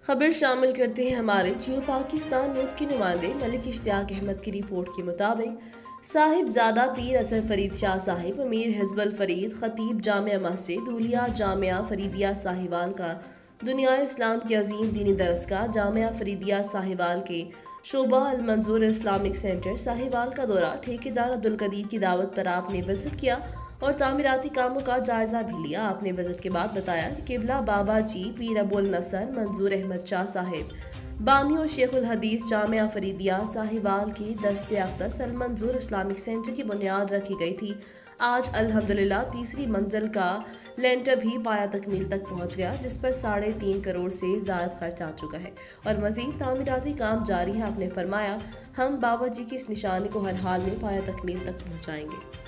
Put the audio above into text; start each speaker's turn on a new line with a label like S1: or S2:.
S1: खबर शामिल करते हैं हमारे जियो पाकिस्तान न्यूज़ के नुमाइंदे मलिक इश्तियाक अहमद की रिपोर्ट के मुताबिक साहिबजादा पीर असर फरीद शाह साहिब अमीर हिज़्बुल फरीद खतीब जामिया मस्जिद उलिया जामिया फरीदिया साहिवाल का दुनिया इस्लाम के अजीम दीनी दरसगाह जामिया फरीदिया साहिवाल के शोबा अल मंजूर इस्लामिक सेंटर साहिवाल का दौरा ठेकेदार अब्दुल कदीर की दावत पर आपने विजिट किया और तामीराती कामों का जायजा भी लिया। आपने विजिट के बाद बताया कि किबला बाबा जी पीर अबुल नसर मंजूर अहमद शाह साहिब बानी और शेखुल हदीस जामिया फरीदिया साहिवाल की दस्ते अक़दस अल मंजूर इस्लामिक सेंटर की बुनियाद रखी गई थी। आज अल्हम्दुलिल्लाह तीसरी मंजिल का लेंटर भी पाया तकमील तक पहुंच गया, जिस पर 3.5 करोड़ से ज़्यादा खर्च आ चुका है और मज़ीद तामीराती काम जारी है। आपने फरमाया, हम बाबा जी की इस निशानी को हर हाल में पाया तकमील तक पहुँचाएंगे।